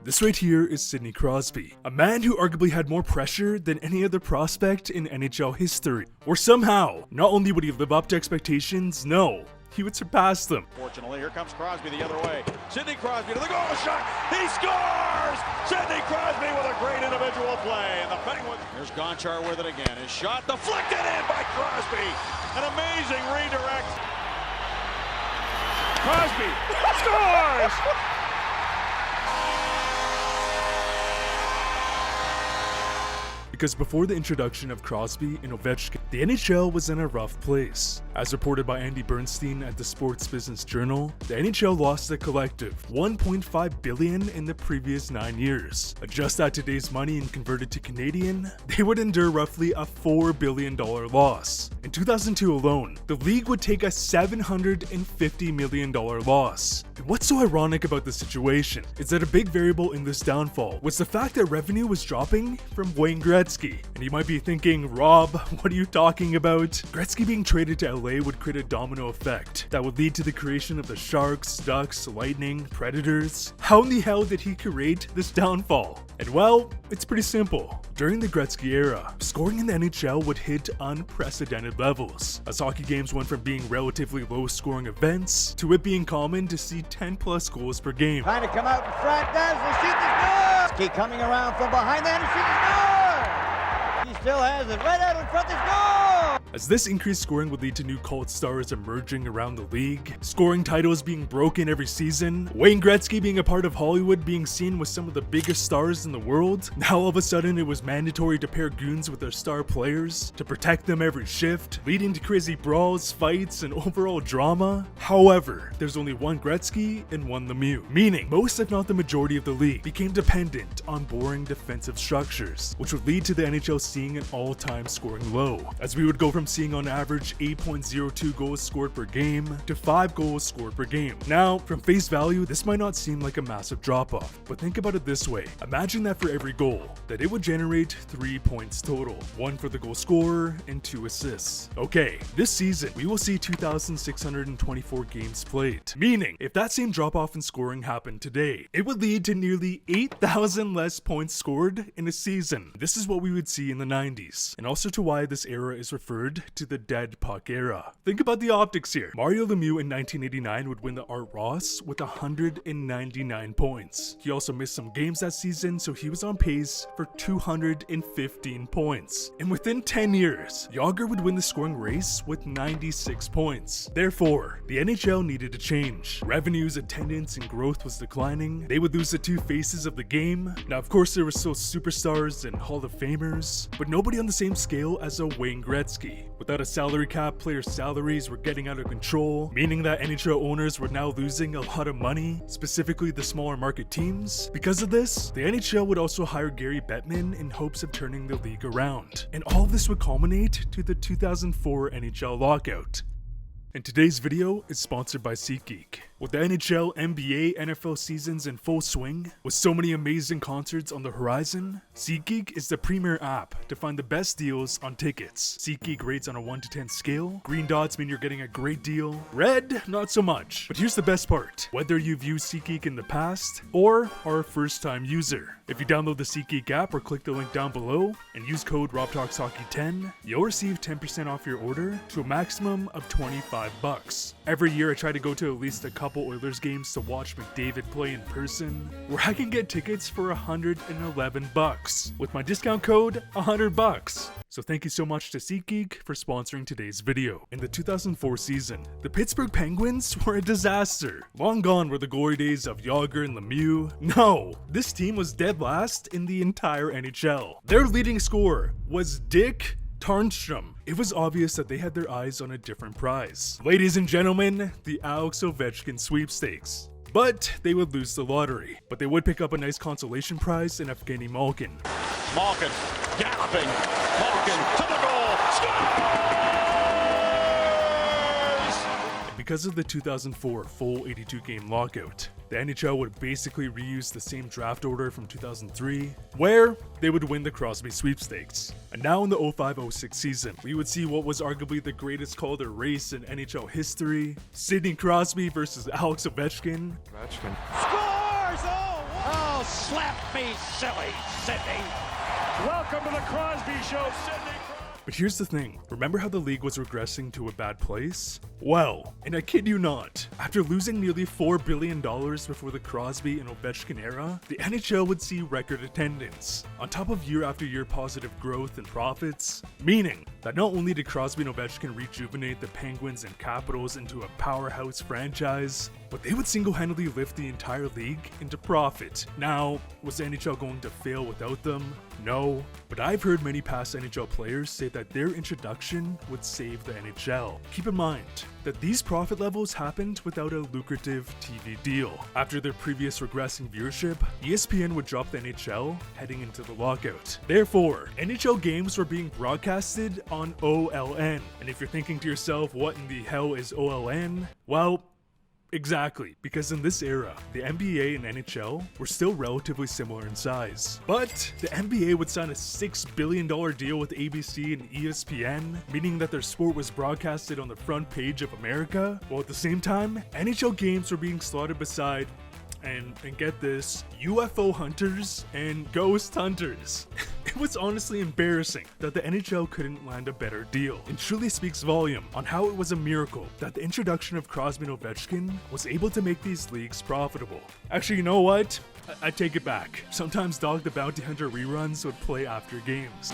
This right here is Sidney Crosby, a man who arguably had more pressure than any other prospect in NHL history. Or somehow, not only would he live up to expectations, no, he would surpass them. Fortunately, here comes Crosby the other way. Sidney Crosby to the goal shot. He scores! Sidney Crosby with a great individual play. And the Penguins. Here's Gonchar with it again. His shot deflected in by Crosby. An amazing redirect. Crosby scores! Because before the introduction of Crosby and Ovechkin, the NHL was in a rough place. As reported by Andy Bernstein at the Sports Business Journal, the NHL lost a collective $1.5 billion in the previous 9 years. Adjust that today's money and convert it to Canadian, they would endure roughly a $4 billion loss. In 2002 alone, the league would take a $750 million loss. And what's so ironic about this situation is that a big variable in this downfall was the fact that revenue was dropping from Wayne Gretzky. And you might be thinking, Rob, what are you talking about? Gretzky being traded to LA would create a domino effect that would lead to the creation of the Sharks, Ducks, Lightning, Predators. How in the hell did he create this downfall? And well, it's pretty simple. During the Gretzky era, scoring in the NHL would hit unprecedented levels, as hockey games went from being relatively low-scoring events to it being common to see 10-plus goals per game. Trying to come out in front, does the shoot the score! Keep coming around from behind that and shoot the score! He still has it right out in front, the score! As this increased scoring would lead to new cult stars emerging around the league, scoring titles being broken every season, Wayne Gretzky being a part of Hollywood being seen with some of the biggest stars in the world, now all of a sudden it was mandatory to pair goons with their star players to protect them every shift, leading to crazy brawls, fights, and overall drama. However, there's only one Gretzky and one Lemieux, meaning most if not the majority of the league became dependent on boring defensive structures, which would lead to the NHL seeing an all-time scoring low, as we would go from seeing on average 8.02 goals scored per game to 5 goals scored per game. Now, from face value, this might not seem like a massive drop-off, but think about it this way. Imagine that for every goal, that it would generate 3 points total, 1 for the goal scorer and 2 assists. Okay, this season, we will see 2,624 games played, meaning if that same drop-off in scoring happened today, it would lead to nearly 8,000 less points scored in a season. This is what we would see in the 90s, and also to why this era is referred to the dead puck era. Think about the optics here. Mario Lemieux in 1989 would win the Art Ross with 199 points. He also missed some games that season, so he was on pace for 215 points. And within 10 years, Yager would win the scoring race with 96 points. Therefore, the NHL needed to change. Revenues, attendance, and growth was declining. They would lose the two faces of the game. Now, of course, there were still superstars and Hall of Famers, but nobody on the same scale as a Wayne Gretzky. Without a salary cap, players' salaries were getting out of control, meaning that NHL owners were now losing a lot of money, specifically the smaller market teams. Because of this, the NHL would also hire Gary Bettman in hopes of turning the league around. And all of this would culminate to the 2004 NHL lockout. And today's video is sponsored by SeatGeek. With the NHL, NBA, NFL seasons in full swing, with so many amazing concerts on the horizon, SeatGeek is the premier app to find the best deals on tickets. SeatGeek rates on a 1 to 10 scale. Green dots mean you're getting a great deal. Red, not so much. But here's the best part. Whether you've used SeatGeek in the past or are a first-time user, if you download the SeatGeek app or click the link down below and use code RobTalksHockey10, you'll receive 10% off your order to a maximum of $25. Every year I try to go to at least a couple Oilers games to watch McDavid play in person, where I can get tickets for $111 with my discount code $100. So thank you so much to SeatGeek for sponsoring today's video. In the 2004 season, the Pittsburg Penguins were a disaster. Long gone were the glory days of Yager and Lemieux. No, this team was dead last in the entire NHL. Their leading scorer was Dick Tarnstrom. It was obvious that they had their eyes on a different prize. Ladies and gentlemen, the Alex Ovechkin sweepstakes. But they would lose the lottery. But they would pick up a nice consolation prize in Evgeny Malkin. Malkin galloping. Malkin to the goal. Scores! Because of the 2004 full 82-game lockout, the NHL would basically reuse the same draft order from 2003, where they would win the Crosby sweepstakes. And now in the 05-06 season, we would see what was arguably the greatest Calder race in NHL history, Sidney Crosby versus Alex Ovechkin. Scores! Oh, wow. slap me silly, Sidney. Welcome to the Crosby Show, Sidney. But here's the thing, remember how the league was regressing to a bad place? Well, and I kid you not, after losing nearly $4 billion before the Crosby and Ovechkin era, the NHL would see record attendance, on top of year after year positive growth and profits, meaning that not only did Crosby and Ovechkin rejuvenate the Penguins and Capitals into a powerhouse franchise, but they would single-handedly lift the entire league into profit. Now, was the NHL going to fail without them? No, but I've heard many past NHL players say that their introduction would save the NHL. Keep in mind that these profit levels happened without a lucrative TV deal. After their previous regressing viewership, ESPN would drop the NHL heading into the lockout. Therefore, NHL games were being broadcasted on OLN. And if you're thinking to yourself, what in the hell is OLN? Well, exactly, because in this era, the NBA and NHL were still relatively similar in size. But the NBA would sign a $6 billion deal with ABC and ESPN, meaning that their sport was broadcasted on the front page of America, while at the same time, NHL games were being slotted beside, and get this, UFO hunters and ghost hunters. It was honestly embarrassing that the NHL couldn't land a better deal. It truly speaks volume on how it was a miracle that the introduction of Crosby and Ovechkin was able to make these leagues profitable. Actually, you know what? I take it back. Sometimes Dog the Bounty Hunter reruns would play after games.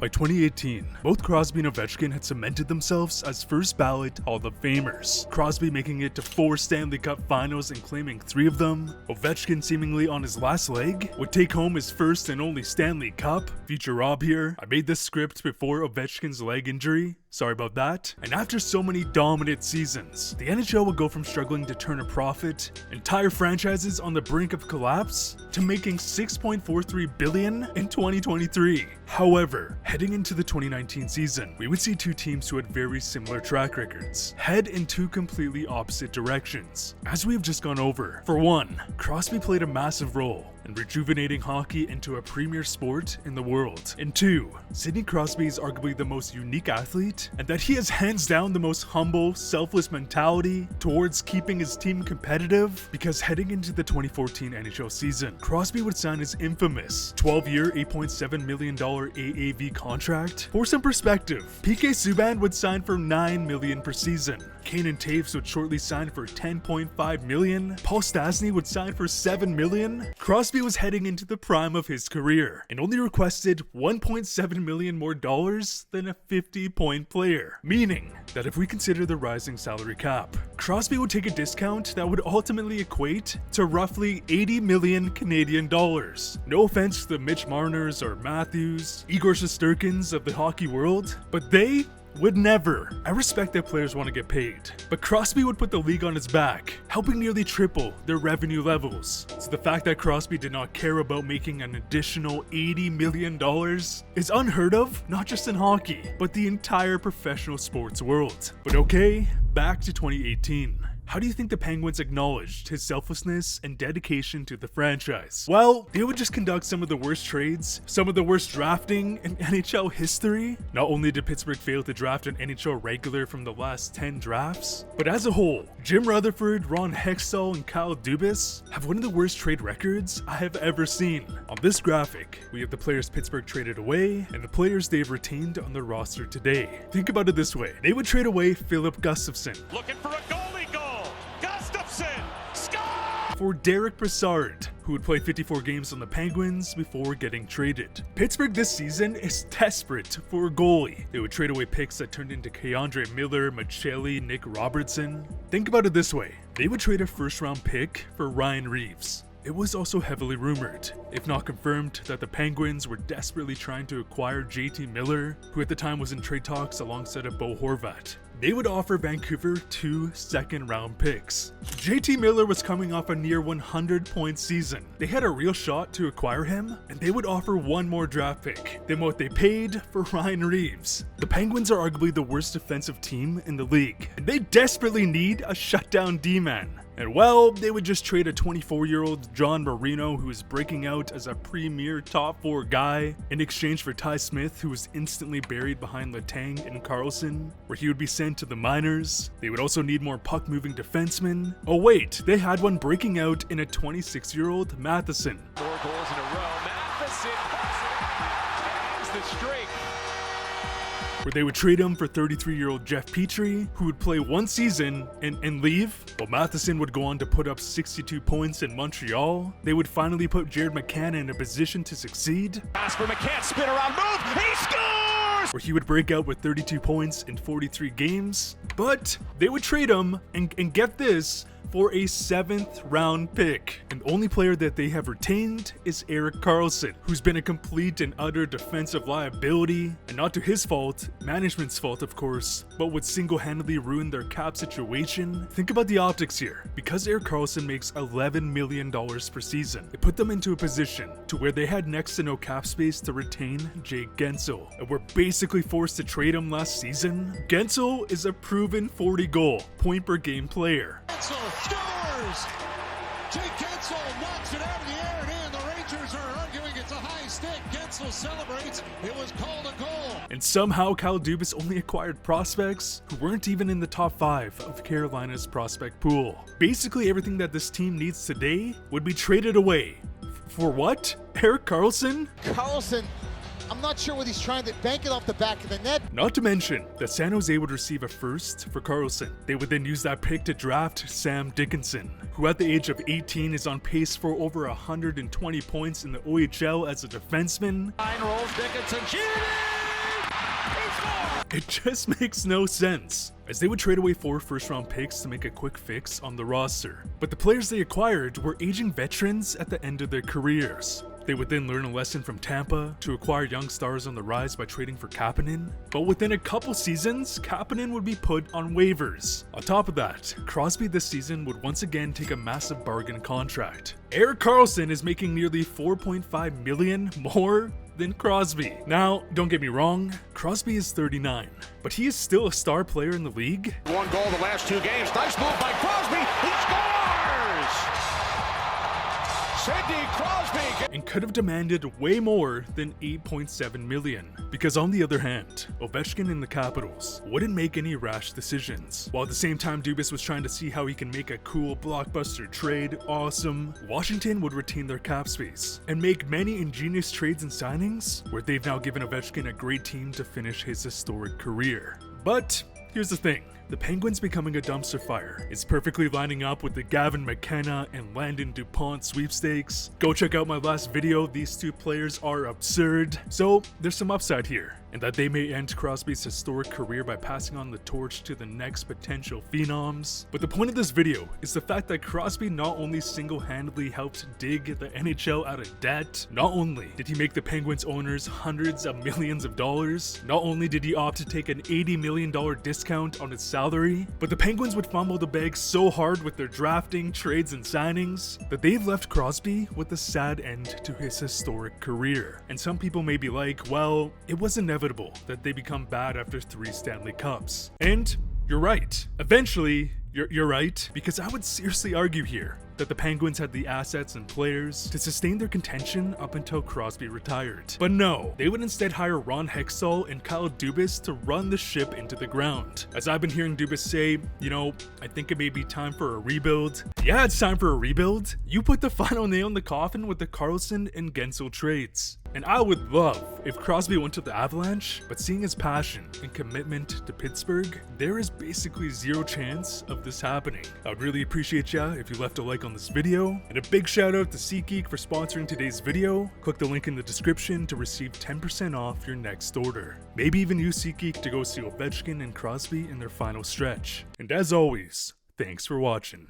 By 2018, both Crosby and Ovechkin had cemented themselves as first ballot Hall of Famers. Crosby making it to 4 Stanley Cup finals and claiming 3 of them. Ovechkin seemingly on his last leg would take home his first and only Stanley Cup. Future Rob here. I made this script before Ovechkin's leg injury. Sorry about that. And after so many dominant seasons, the NHL would go from struggling to turn a profit, entire franchises on the brink of collapse, to making $6.43 billion in 2023. However, heading into the 2019 season, we would see two teams who had very similar track records head in two completely opposite directions, as we have just gone over. For one, Crosby played a massive role in rejuvenating hockey into a premier sport in the world. And 2, Sidney Crosby is arguably the most unique athlete, and that he has hands down the most humble, selfless mentality towards keeping his team competitive, because heading into the 2014 NHL season, Crosby would sign his infamous 12-year, $8.7 million AAV contract. For some perspective, PK Subban would sign for $9 million per season. Kane and Taves would shortly sign for $10.5 million. Paul Stastny would sign for $7 million. Crosby was heading into the prime of his career and only requested $1.7 million more dollars than a 50-point player. Meaning that if we consider the rising salary cap, Crosby would take a discount that would ultimately equate to roughly 80 million Canadian dollars. No offense to the Mitch Marners or Matthews, Igor Shesterkins of the hockey world, but they would never. I respect that players want to get paid, but Crosby would put the league on his back, helping nearly triple their revenue levels. So the fact that Crosby did not care about making an additional $80 million is unheard of, not just in hockey, but the entire professional sports world. But okay, back to 2018. How do you think the Penguins acknowledged his selflessness and dedication to the franchise? Well, they would just conduct some of the worst trades, some of the worst drafting in NHL history. Not only did Pittsburgh fail to draft an NHL regular from the last 10 drafts, but as a whole, Jim Rutherford, Ron Hextall, and Kyle Dubas have one of the worst trade records I have ever seen. On this graphic, we have the players Pittsburgh traded away and the players they've retained on their roster today. Think about it this way. They would trade away Philip Gustafsson. Looking for a goalie goal. Gustafsson, score! For Derek Brassard, who would play 54 games on the Penguins before getting traded. Pittsburgh this season is desperate for a goalie. They would trade away picks that turned into Keandre Miller, Machelli, Nick Robertson. Think about it this way. They would trade a first-round pick for Ryan Reeves. It was also heavily rumored, if not confirmed, that the Penguins were desperately trying to acquire JT Miller, who at the time was in trade talks alongside of Bo Horvat. They would offer Vancouver 2 second-round picks. JT Miller was coming off a near 100-point season. They had a real shot to acquire him, and they would offer one more draft pick than what they paid for Ryan Reeves. The Penguins are arguably the worst defensive team in the league, and they desperately need a shutdown D-man. And well, they would just trade a 24-year-old John Marino who is breaking out as a premier top 4 guy in exchange for Ty Smith, who was instantly buried behind Letang and Carlson, where he would be sent sent to the minors. They would also need more puck-moving defensemen. Oh wait, they had one breaking out in a 26-year-old Matheson. 4 goals in a row. Matheson ends the streak. Where they would trade him for 33-year-old Jeff Petrie, who would play one season and leave, while Matheson would go on to put up 62 points in Montreal. They would finally put Jared McCann in a position to succeed. Pass for McCann, spin around move, he scores! Where he would break out with 32 points in 43 games. But they would trade him, and get this, for a 7th round pick. And the only player that they have retained is Erik Karlsson, who's been a complete and utter defensive liability, and not to his fault, management's fault of course, but would single-handedly ruin their cap situation. Think about the optics here. Because Erik Karlsson makes $11 million per season, it put them into a position to where they had next to no cap space to retain Jake Guentzel, and were basically forced to trade him last season. Guentzel is a proven 40-goal, point-per-game player. Scores! Jake Guentzel knocks it out of the air and in. The Rangers are arguing it's a high stick. Guentzel celebrates. It was called a goal. And somehow Kyle Dubas only acquired prospects who weren't even in the top 5 of Carolina's prospect pool. Basically everything that this team needs today would be traded away. For what? Erik Karlsson? Karlsson, I'm not sure what he's trying to bank it off the back of the net. Not to mention that San Jose would receive a first for Karlsson. They would then use that pick to draft Sam Dickinson, who at the age of 18 is on pace for over 120 points in the OHL as a defenseman. Line rolls, Dickinson, shooting! He scores! It just makes no sense, as they would trade away 4 first-round picks to make a quick fix on the roster. But the players they acquired were aging veterans at the end of their careers. They would then learn a lesson from Tampa to acquire young stars on the rise by trading for Kapanen. But within a couple seasons, Kapanen would be put on waivers. On top of that, Crosby this season would once again take a massive bargain contract. Erik Karlsson is making nearly $4.5 million more than Crosby. Now, don't get me wrong, Crosby is 39, but he is still a star player in the league. 1 goal the last 2 games. Nice move by Crosby. He scores! Sidney Crosby. And could have demanded way more than $8.7 million. Because on the other hand, Ovechkin and the Capitals wouldn't make any rash decisions. While at the same time Dubas was trying to see how he can make a cool blockbuster trade awesome, Washington would retain their cap space and make many ingenious trades and signings where they've now given Ovechkin a great team to finish his historic career. But here's the thing. The Penguins becoming a dumpster fire is perfectly lining up with the Gavin McKenna and Landon DuPont sweepstakes. Go check out my last video, these 2 players are absurd. So there's some upside here, and that they may end Crosby's historic career by passing on the torch to the next potential phenoms. But the point of this video is the fact that Crosby not only single-handedly helped dig the NHL out of debt, not only did he make the Penguins owners hundreds of millions of dollars, not only did he opt to take an $80 million discount on his salary, but the Penguins would fumble the bag so hard with their drafting, trades, and signings that they've left Crosby with a sad end to his historic career. And some people may be like, well, it was inevitable that they become bad after 3 Stanley Cups. And you're right. Eventually, you're right, because I would seriously argue here that the Penguins had the assets and players to sustain their contention up until Crosby retired. But no, they would instead hire Ron Hextall and Kyle Dubas to run the ship into the ground. As I've been hearing Dubas say, you know, I think it may be time for a rebuild. Yeah, it's time for a rebuild. You put the final nail in the coffin with the Karlsson and Guentzel trades. And I would love if Crosby went to the Avalanche, but seeing his passion and commitment to Pittsburgh, there is basically 0 chance of this happening. I would really appreciate ya if you left a like on this video, and a big shout out to SeatGeek for sponsoring today's video. Click the link in the description to receive 10% off your next order. Maybe even use SeatGeek to go see Ovechkin and Crosby in their final stretch. And as always, thanks for watching.